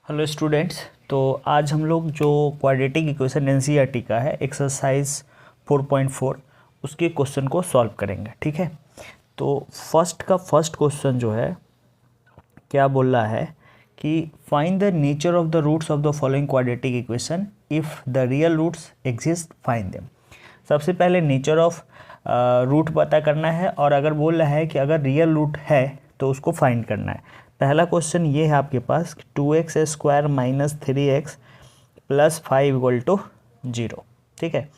Hello students. तो आज हम लोग जो क्वाड्रेटिक इक्वेशन एनसीईआरटी का है एक्सरसाइज 4.4 उसके क्वेश्चन को सॉल्व करेंगे। ठीक है, तो फर्स्ट क्वेश्चन जो है क्या बोल रहा है कि find the nature of the roots of the following quadratic equation, if the real roots exist find them. सबसे पहले नेचर ऑफ रूट पता करना है और अगर बोल रहा है कि अगर रियल रूट है तो उसको फाइंड करना है। पहला क्वेश्चन ये है आपके पास 2x square minus 3x plus 5 equal to 0। ठीक है,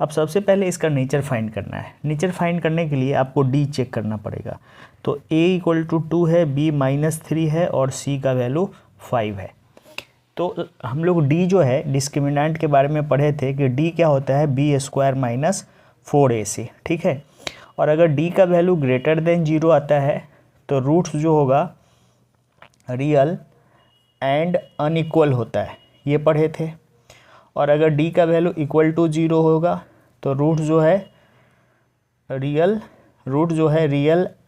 अब सबसे पहले इसका नेचर फाइंड करना है। नेचर फाइंड करने के लिए आपको डी चेक करना पड़ेगा। तो a इक्वल टू 2 है, b -3 है और c का वैल्यू 5 है। तो हम लोग d जो है डिस्क्रिमिनेंट के बारे में पढ़े थे कि d क्या होता है, b स्क्वायर माइनस 4ac। ठीक है, और अगर d का वैल्यू ग्रेटर देन 0 आता है तो रूट्स जो होगा रियल एंड अनइक्वल होता है, ये पढ़े थे। और अगर d का वैल्यू इक्वल टू 0 होगा तो रूट जो है रियल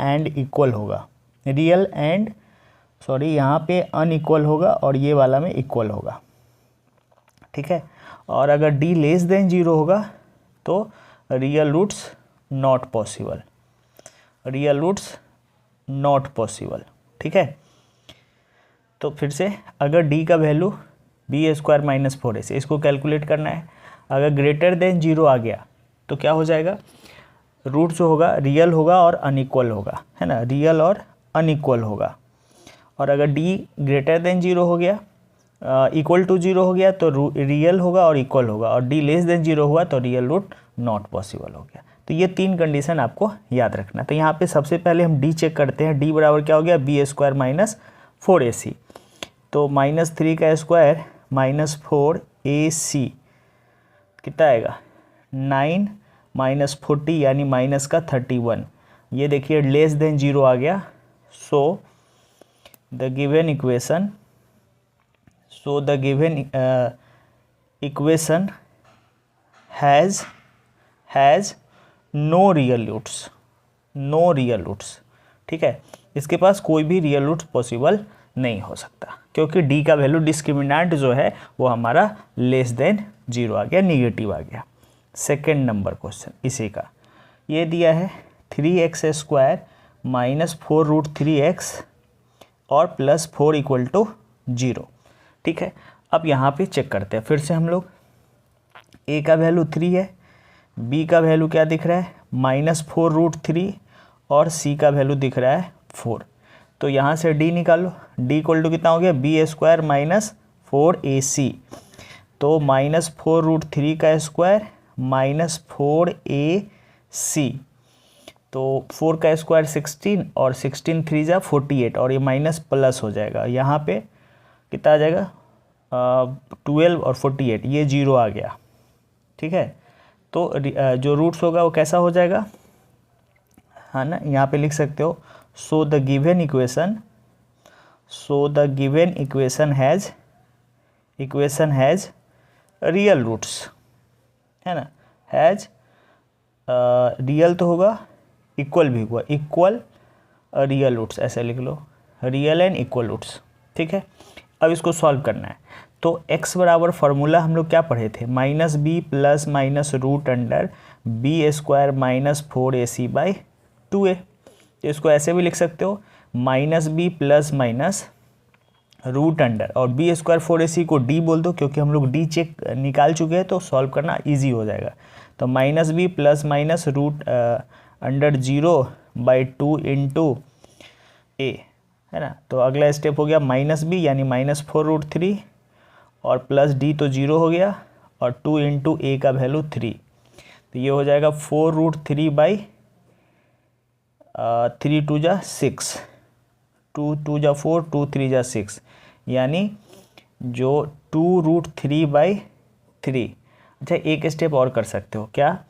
एंड इक्वल होगा। यहाँ पे अनइक्वल होगा और ये वाला में इक्वल होगा। ठीक है, और अगर d लेस देन 0 होगा तो रियल रूट्स नॉट पॉसिबल। ठीक है, तो फिर से अगर d का value b square minus 4ac, इसको कैलकुलेट करना है। अगर ग्रेटर देन 0 आ गया तो क्या हो जाएगा, रूट जो होगा रियल होगा और अनइक्वल होगा, है ना, रियल और अनइक्वल होगा। और अगर d ग्रेटर देन 0 हो गया, इक्वल टू 0 हो गया तो रियल होगा और इक्वल होगा, और d लेस देन 0 हुआ तो रियल रूट नॉट पॉसिबल हो गया। तो ये तीन कंडीशन आपको याद रखना। तो यहाँ पे सबसे पहले हम d चेक करते हैं। d बराबर क्या हो गया, b स्क्वायर माइनस 4ac। तो -3 का स्क्वायर माइनस 4ac कितना आएगा, 9 माइनस 40 यानी माइनस का 31। ये देखिए लेस देन 0 आ गया। So the given equation has no real roots. ठीक है, इसके पास कोई भी रियल रूट्स पॉसिबल नहीं हो सकता, क्योंकि d का वैल्यू डिस्क्रिमिनेंट जो है वो हमारा लेस देन 0 आ गया, निगेटिव आ गया। सेकेंड नंबर क्वेश्चन इसी का, ये दिया है 3x square minus 4 root 3x और प्लस 4 इक्वल टू 0। ठीक है, अब यहाँ पे चेक करते हैं फिर से हम लोग। a का वैल्यू 3 है, b का वैल्यू क्या दिख रहा है, -4 रूट 3 और c का वैल्यू दिख रहा है 4। तो यहाँ से d निकालो। d इक्वल टू कितना हो गया, b स्क्वायर माइनस 4ac। तो -4 रूट 3 का स्क्वायर माइनस 4ac, तो 4 का स्क्वायर 16 और 16 3 जा 48, और ये माइनस प्लस हो जाएगा। यहाँ पे कितना आ जाएगा, 12 और 48, ये 0 आ गया। ठीक है, तो जो रूट्स होगा वो कैसा हो जाएगा, हाँ ना, यहाँ पे लिख सकते हो। So the given equation has real roots, है ना, हैज़ रियल तो होगा, इक्वल भी हुआ, इक्वल रियल रूट्स, ऐसे लिख लो, रियल एंड इक्वल रूट्स। ठीक है, अब इसको सॉल्व करना है। तो x बराबर फार्मूला हम लोग क्या पढ़े थे, -b plus minus root under b square minus 4ac by 2a। तो इसको ऐसे भी लिख सकते हो, -b plus minus root under, और b स्क्वायर 4ac को d बोल दो, क्योंकि हम लोग d चेक निकाल चुके हैं तो सॉल्व करना इजी हो जाएगा। तो -b plus minus root under 0 by 2 into a, है ना। तो अगला स्टेप हो गया -b यानी -4 रूट 3 और प्लस d तो 0 हो गया, और 2 इंटू a का वैल्यू 3। तो ये हो जाएगा 4 रूट 3 बाई 3 2 जा 6, 2 2 जा 4, 2 3 जा 6, यानी जो 2 रूट 3 बाई 3। अच्छा, एक स्टेप और कर सकते हो, क्या,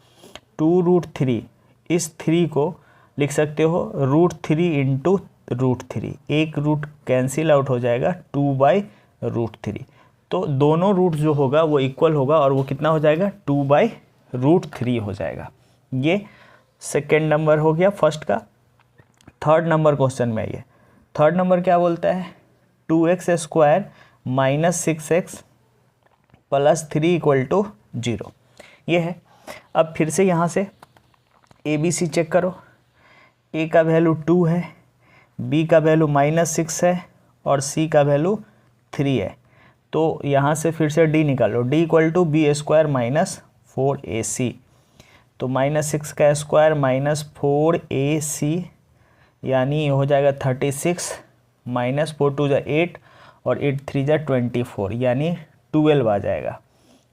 2 रूट 3, इस 3 को लिख सकते हो रूट 3 इंटू रूट 3, एक रूट कैंसिल आउट हो जाएगा, 2 बाई रूट 3। तो दोनों रूट जो होगा वो इक्वल होगा, और वो कितना हो जाएगा, 2 बाई रूट 3 हो जाएगा। ये सेकेंड नंबर हो गया फर्स्ट का। थर्ड नंबर क्वेश्चन में आइए। थर्ड नंबर क्या बोलता है, 2x स्क्वायर -6x + 3 = 0। ये है। अब फिर से यहाँ से ABC चेक करो। A का वैल्यू 2 है, B का वैल्यू -6 है और C का वैल्यू 3 है। तो यहाँ से फिर से D निकालो। D = B² - 4AC। तो -6 का स्क्वायर -4AC यानी ये हो जाएगा 36 -4 2 = 8 और 8 3 = 24 यानी 12 आ जाएगा।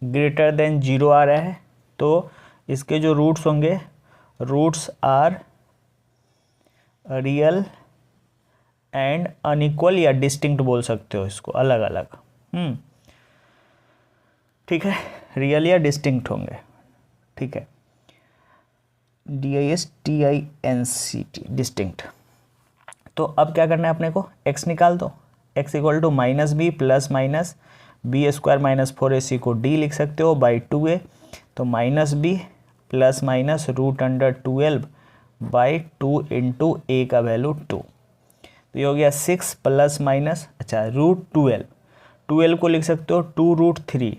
ग्रेटर देन 0 आ रहा है तो इसके जो रूट्स होंगे, roots are real and unequal या डिस्टिंक्ट बोल सकते हो इसको, अलग अलग। ठीक है, रियल या डिस्टिंक्ट होंगे। ठीक है, DISTINCT डिस्टिंक्ट। तो अब क्या करना है अपने को, x निकाल दो। x = -b ± b² - 4ac को d लिख सकते हो बाई 2a। तो -b ± √12 बाई 2 × a का वैल्यू 2। तो ये हो गया 6 ± अच्छा √12। 12 को लिख सकते हो 2√3।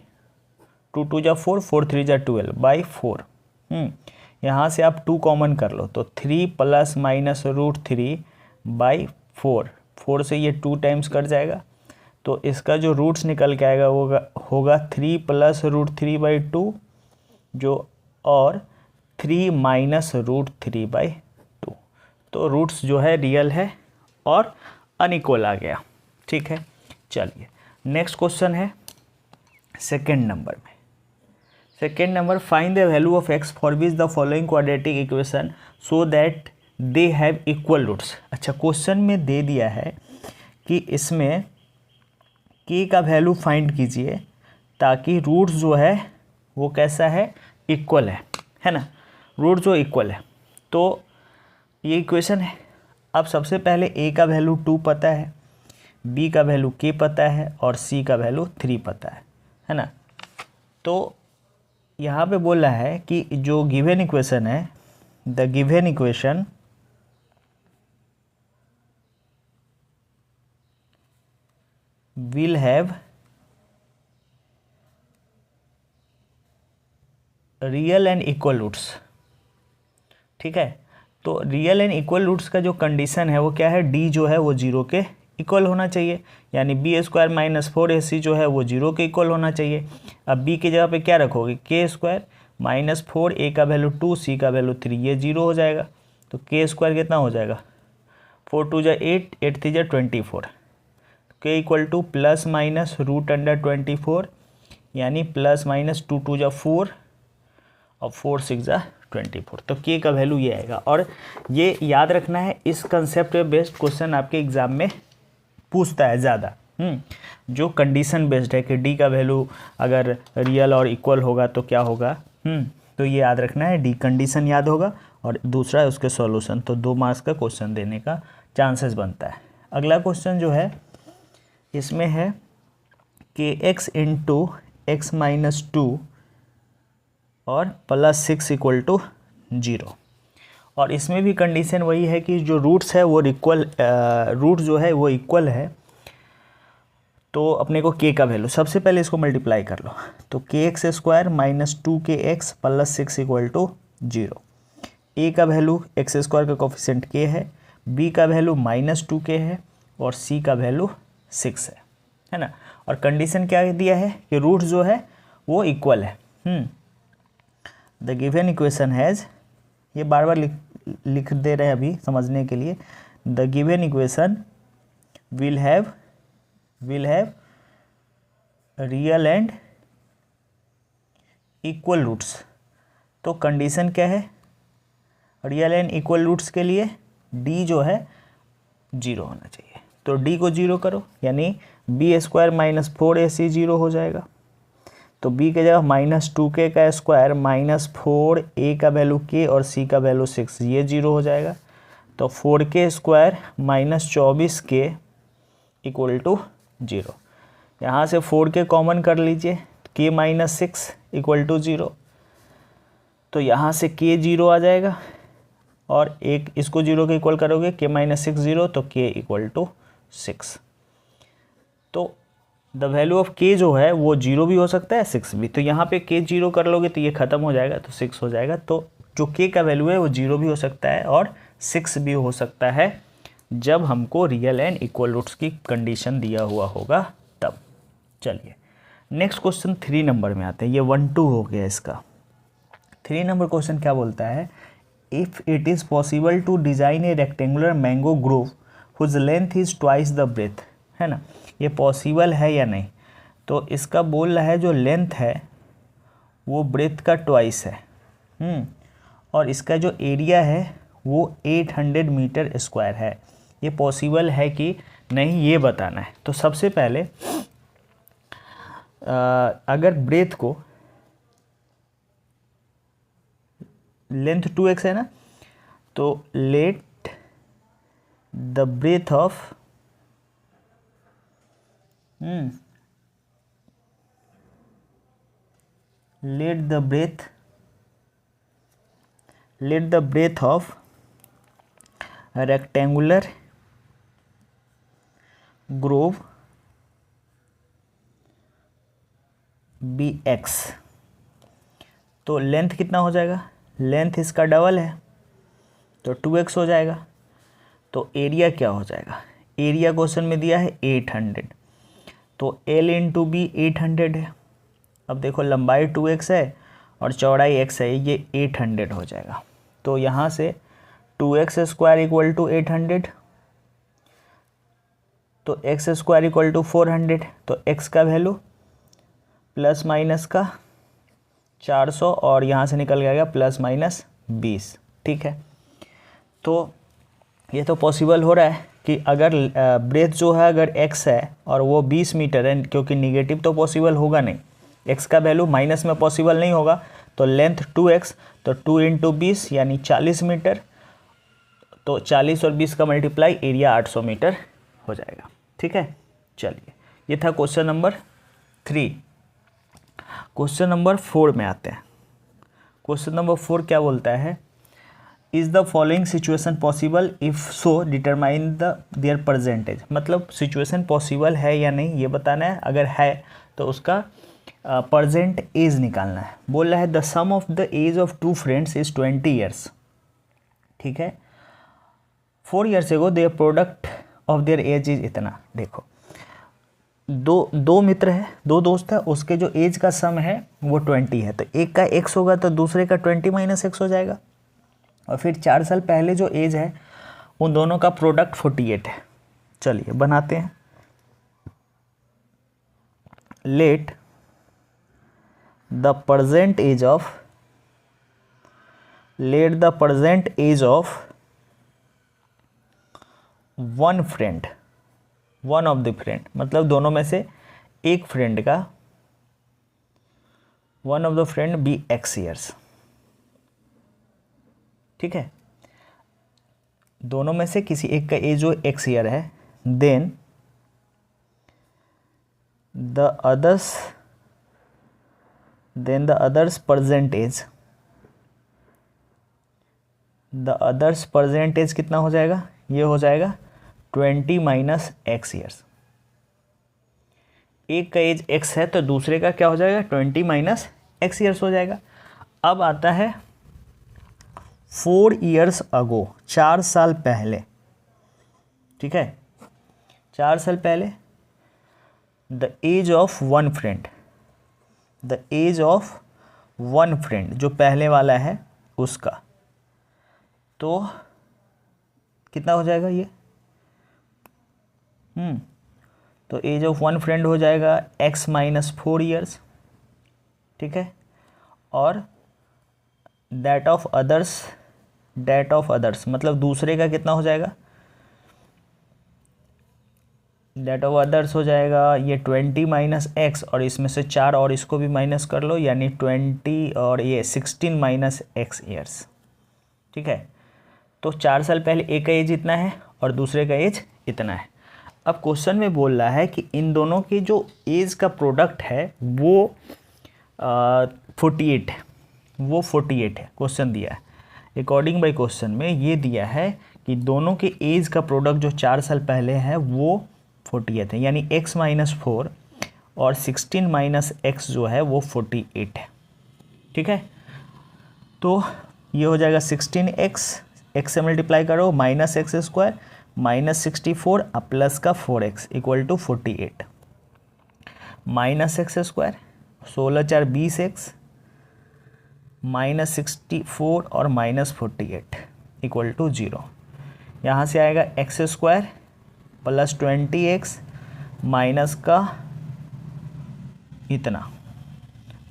2 2 = 4, 4 3 = 12 बाई 4। यहाँ से आप 2 कॉमन कर लो तो 3 ± √3 बाई 4। 4 से ये 2 टाइम्स कट जाएगा तो इसका जो रूट्स निकल के आएगा वो होगा 3 + √3 बाई 2 जो और 3 - √3 बाई 2। तो रूट्स जो है रियल है और अनइक्वल आ गया। ठीक है, चलिए नेक्स्ट क्वेश्चन है सेकेंड नंबर में। Second number, find the value of x for which the following quadratic equation so that they have equal roots. अच्छा, क्वेश्चन में दे दिया है कि इसमें k का वैल्यू फाइंड कीजिए ताकि रूट्स जो है वो कैसा है, इक्वल है ना, रूट जो इक्वल है। तो ये इक्वेशन है। अब सबसे पहले a का वैल्यू 2 पता है, b का वैल्यू k पता है और c का वैल्यू 3 पता है ना। तो यहाँ पे बोल रहा है कि जो गिवन इक्वेशन है, the given equation will have real and equal roots. ठीक है, तो रियल एंड इक्वल रूट्स का जो कंडीशन है वो क्या है, डी जो है वो 0 के इक्वल होना चाहिए, यानी b² - 4ac जो है वो 0 के इक्वल होना चाहिए। अब b की जगह पे क्या रखोगे, k² - 4, a का वैल्यू 2, c का वैल्यू 3, ये 0 हो जाएगा। तो k² कितना हो जाएगा, 4 2 = 8, 8 3 = 24। k = ±√24 यानी ±2 2 = 4 और 4 6 = 24। तो k का वैल्यू ये आएगा। और ये याद रखना है, इस कंसेप्ट पे बेस्ड क्वेश्चन आपके एग्जाम में पूछता है ज़्यादा। जो कंडीशन बेस्ड है कि d का वैल्यू अगर रियल और इक्वल होगा तो क्या होगा। तो ये याद रखना है, डी कंडीशन याद होगा और दूसरा है उसके सॉल्यूशन। तो 2 मार्क्स का क्वेश्चन देने का चांसेस बनता है। अगला क्वेश्चन जो है इसमें है kx × x - 2 और +6 = 0। और इसमें भी कंडीशन वही है कि जो रूट्स है वो इक्वल, रूट जो है वो इक्वल है। तो अपने को k का वैल्यू, सबसे पहले इसको मल्टीप्लाई कर लो। तो kx² - 2kx + 6 = 0। a का वैल्यू x² का कोफिशिएंट k है, b का वैल्यू -2k है और c का वैल्यू 6 है ना। और कंडीशन क्या दिया है कि रूट जो है वो इक्वल है। द गिवन इक्वेशन हैज़, ये बार बार लिख दे रहे हैं अभी समझने के लिए। The given equation will have real and equal roots. तो कंडीशन क्या है, रियल एंड इक्वल रूट्स के लिए d जो है 0 होना चाहिए। तो d को 0 करो यानी b² - 4ac 0 हो जाएगा। तो b के जगह -2k का स्क्वायर -4a का वैल्यू k और c का वैल्यू 6, ये 0 हो जाएगा। तो 4k² - 24k = 0। यहाँ से 4k कॉमन कर लीजिए, k - 6 = 0। तो यहाँ से k 0 आ जाएगा और एक इसको 0 के इक्वल करोगे, k - 6 0 तो k = 6। तो द वैल्यू ऑफ के जो है वो 0 भी हो सकता है 6 भी, तो यहाँ पे के 0 कर लोगे तो ये ख़त्म हो जाएगा, तो 6 हो जाएगा। तो जो के का वैल्यू है वो 0 भी हो सकता है और 6 भी हो सकता है जब हमको रियल एंड इक्वल रूट्स की कंडीशन दिया हुआ होगा तब। चलिए नेक्स्ट क्वेश्चन 3 नंबर में आते हैं। ये 1-2 हो गया इसका। 3 नंबर क्वेश्चन क्या बोलता है, if it is possible to design a rectangular mango grove whose length is twice the breadth, है ना, ये पॉसिबल है या नहीं। तो इसका बोल रहा है जो लेंथ है वो ब्रेथ का ट्वाइस है, और इसका जो एरिया है वो 800 मीटर स्क्वायर है। ये पॉसिबल है कि नहीं ये बताना है। तो सबसे पहले अगर ब्रेथ को लेंथ 2x है ना, तो let the breadth of let the breadth of a rectangular groove be x। तो लेंथ कितना हो जाएगा, लेंथ इसका डबल है तो 2x हो जाएगा। तो एरिया क्या हो जाएगा, एरिया क्वेश्चन में दिया है 800, तो L इंटू बी 800 है। अब देखो लंबाई 2x है और चौड़ाई x है, ये 800 हो जाएगा। तो यहाँ से 2x स्क्वायर इक्वल टू 800, तो x स्क्वायर इक्वल टू 400, तो x का वैल्यू प्लस माइनस का 400 और यहाँ से निकल जाएगा प्लस माइनस 20। ठीक है, तो ये तो पॉसिबल हो रहा है कि अगर ब्रेथ जो है अगर x है और वो 20 मीटर है, क्योंकि निगेटिव तो पॉसिबल होगा नहीं, x का वैल्यू माइनस में पॉसिबल नहीं होगा। तो लेंथ 2x, तो 2 इंटू 20 यानी 40 मीटर, तो 40 और 20 का मल्टीप्लाई एरिया 800 मीटर हो जाएगा। ठीक है, चलिए ये था क्वेश्चन नंबर 3। क्वेश्चन नंबर 4 में आते हैं। क्वेश्चन नंबर 4 क्या बोलता है, is the following situation possible, if so determine the their percentage. मतलब सिचुएशन पॉसिबल है या नहीं ये बताना है, अगर है तो उसका परसेंट एज निकालना है। बोल रहा है the sum of the age of 2 friends is 20 years. ठीक है, 4 years ago their product of their age is इतना। देखो दो मित्र है, 2 दोस्त है, उसके जो एज का सम है वो 20 है, तो एक का x होगा तो दूसरे का 20 माइनस x हो जाएगा। और फिर 4 साल पहले जो एज है उन दोनों का प्रोडक्ट 48 है। चलिए बनाते हैं। Let the present age of one friend, one of the friend, मतलब दोनों में से एक फ्रेंड का, one of the friend be x years. ठीक है, दोनों में से किसी एक का एज जो x ईयर है, देन द अदर्स परसेंटेज कितना हो जाएगा, ये हो जाएगा 20 माइनस x ईयर्स। एक का एज x है तो दूसरे का क्या हो जाएगा 20 माइनस x ईयर्स हो जाएगा। अब आता है 4 ईयर्स अगो, 4 साल पहले। ठीक है, 4 साल पहले the age of one friend, the age of one friend जो पहले वाला है उसका, तो कितना हो जाएगा ये, तो एज ऑफ वन फ्रेंड हो जाएगा x माइनस 4 ईयर्स। ठीक है, और दैट ऑफ अदर्स मतलब दूसरे का कितना हो जाएगा, दैट ऑफ अदर्स हो जाएगा ये 20 माइनस x, और इसमें से 4 और इसको भी माइनस कर लो, यानी 20 और ये 16 माइनस x ईयर्स। ठीक है, तो 4 साल पहले एक का एज इतना है और दूसरे का एज इतना है। अब क्वेश्चन में बोल रहा है कि इन दोनों के जो एज का प्रोडक्ट है वो 48 है, वो 48 है, क्वेश्चन दिया है। अकॉर्डिंग बाई क्वेश्चन में ये दिया है कि दोनों के एज का प्रोडक्ट जो 4 साल पहले है वो 48 है, यानी x माइनस 4 और 16 माइनस एक्स जो है वो 48 है। ठीक है, तो ये हो जाएगा 16x, एक्स से मल्टीप्लाई करो, माइनस एक्स स्क्वायर माइनस 64 अब प्लस का 4x equal to 48, minus x square 16 4 20x minus 64 और माइनस 48 इक्वल टू 0। यहाँ से आएगा x square plus 20x minus का इतना।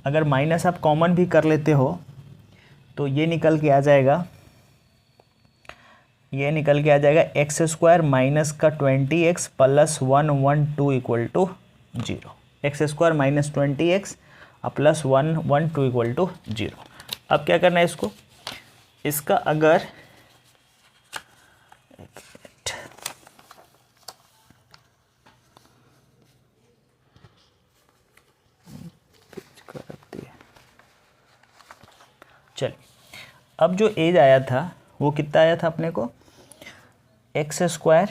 अगर माइनस आप कॉमन भी कर लेते हो तो ये निकल के आ जाएगा, एक्स स्क्वायर माइनस का 20x plus 112 equal to 0। X square minus 20x plus 112 equal to 0। अब क्या करना है इसको, इसका अगर चलिए, अब जो एज आया था वो कितना आया था अपने को, एक्स स्क्वायर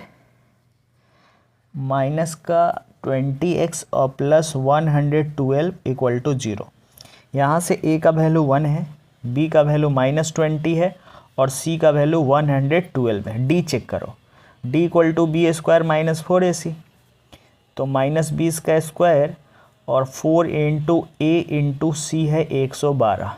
माइनस का 20x और प्लस 112 इक्वल टू 0। यहाँ से a का वैल्यू 1 है, b का वैल्यू माइनस 20 है और c का वैल्यू 112 है। d चेक करो, d equal to B square minus 4ac, तो माइनस 20 का स्क्वायर और 4 इंटू ए इंटू सी है 112,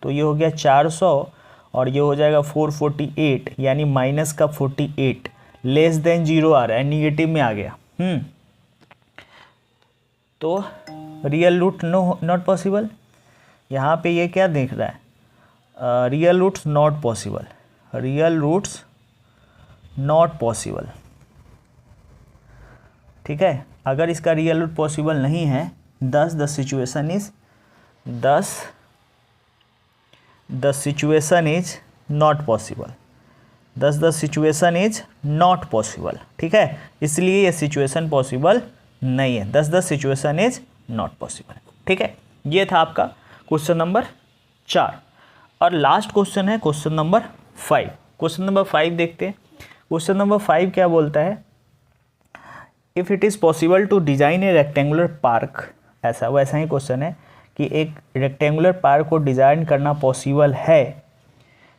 तो ये हो गया 400 और ये हो जाएगा 448, यानी माइनस का 48 लेस देन 0 आ रहा है, निगेटिव में आ गया। तो रियल रूट नॉट पॉसिबल। यहाँ पे ये क्या देख रहा है, real roots not possible, real roots not possible. ठीक है, अगर इसका रियल रूट पॉसिबल नहीं है, the situation is not possible, the situation is not possible. ठीक है, इसलिए ये सिचुएशन पॉसिबल नहीं है, the situation is not possible. ठीक है, ये था आपका क्वेश्चन नंबर 4। और लास्ट क्वेश्चन है क्वेश्चन नंबर 5। क्वेश्चन नंबर 5 देखते हैं। क्वेश्चन नंबर 5 क्या बोलता है, if it is possible to design a rectangular park, ऐसा वैसा ही क्वेश्चन है कि एक रेक्टेंगुलर पार्क को डिज़ाइन करना पॉसिबल है,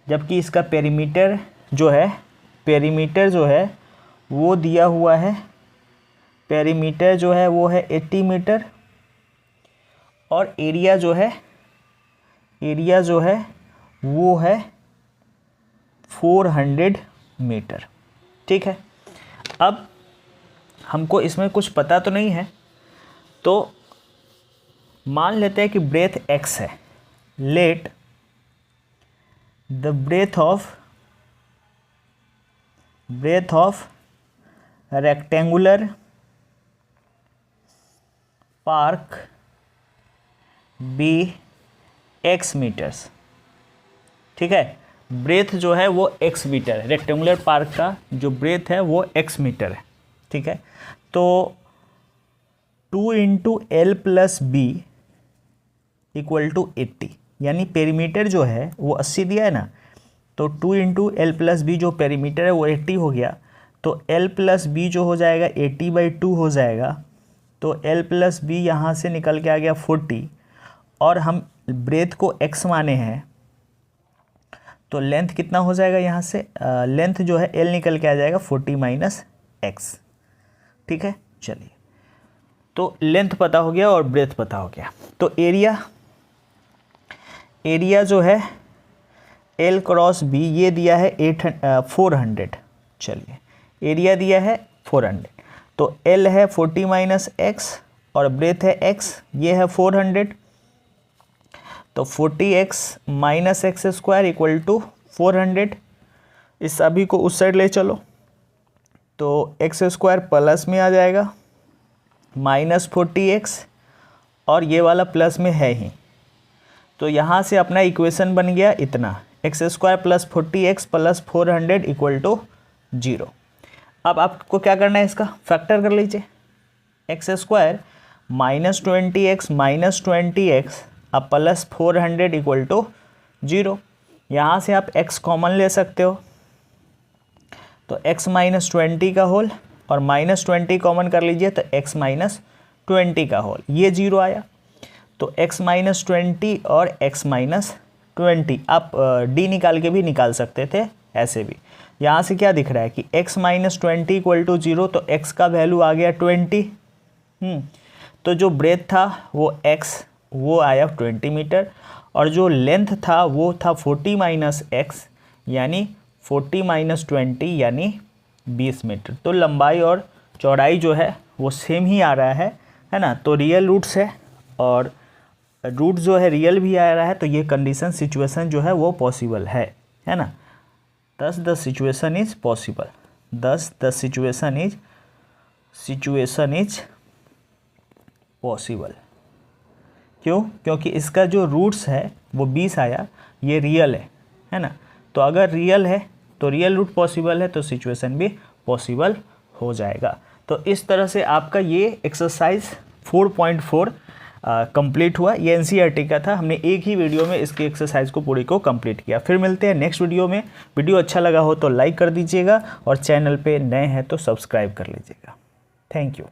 जबकि इसका पेरीमीटर जो है वो दिया हुआ है, पेरीमीटर जो है वो है 80 मीटर और एरिया जो है वो है 400 मीटर। ठीक है, अब हमको इसमें कुछ पता तो नहीं है, तो मान लेते हैं कि ब्रेथ x है। Let the breadth of rectangular park be x metres. ठीक है, ब्रेथ जो है वो x मीटर है, रेक्टेंगुलर पार्क का जो ब्रेथ है वो x मीटर है। ठीक है, तो 2 into L plus B equal to 80, यानी पेरीमीटर जो है वो 80 दिया है ना, तो 2 इंटू एल प्लस बी जो पेरीमीटर है वो 80 हो गया, तो एल प्लस बी जो हो जाएगा 80/2 हो जाएगा, तो एल प्लस बी यहाँ से निकल के आ गया 40, और हम ब्रेथ को x माने हैं, तो लेंथ कितना हो जाएगा, यहाँ से लेंथ जो है एल निकल के आ जाएगा 40 माइनस एक्स। ठीक है, चलिए, तो लेंथ पता हो गया और ब्रेथ पता हो गया, तो एरिया जो है एल क्रॉस बी ये दिया है 400। चलिए, एरिया दिया है 400, तो एल है 40 माइनस एक्स और ब्रेथ है एक्स, ये है 400, तो 40x minus x square equal to 400। इस सभी को उस साइड ले चलो, तो एक्स स्क्वायर प्लस में आ जाएगा माइनस 40x और ये वाला प्लस में है ही, तो यहाँ से अपना इक्वेशन बन गया इतना, x square plus 40x plus 400 equal to 0। अब आपको क्या करना है, इसका फैक्टर कर लीजिए, एक्स स्क्वायर माइनस 20x अब प्लस 400 इक्वल टू 0। यहाँ से आप x कॉमन ले सकते हो, तो x माइनस 20 का होल और माइनस 20 कॉमन कर लीजिए, तो x माइनस 20 का होल, ये 0 आया। तो x माइनस 20 और x माइनस 20 आप d निकाल के भी निकाल सकते थे ऐसे भी। यहाँ से क्या दिख रहा है कि x माइनस 20 इक्वल टू 0, तो x का वैल्यू आ गया 20। तो जो ब्रेथ था वो x वो आया 20 मीटर, और जो लेंथ था वो था 40 माइनस x यानी 40 माइनस 20 यानी 20 मीटर। तो लंबाई और चौड़ाई जो है वो सेम ही आ रहा है ना। तो रियल रूट्स है और रूट जो है रियल भी आ रहा है, तो ये कंडीशन सिचुएशन जो है वो पॉसिबल है ना। दस द सिचुएशन इज पॉसिबल, दस द सिचुएशन इज पॉसिबल। क्यों? क्योंकि इसका जो रूट्स है वो 20 आया, ये रियल है ना। तो अगर रियल है तो रियल रूट पॉसिबल है, तो सिचुएशन भी पॉसिबल हो जाएगा। तो इस तरह से आपका ये एक्सरसाइज 4.4 कंप्लीट हुआ। ये एनसीईआरटी का था, हमने एक ही वीडियो में इसकी एक्सरसाइज को पूरी को कंप्लीट किया। फिर मिलते हैं नेक्स्ट वीडियो में। वीडियो अच्छा लगा हो तो लाइक कर दीजिएगा और चैनल पे नए हैं तो सब्सक्राइब कर लीजिएगा। Thank you.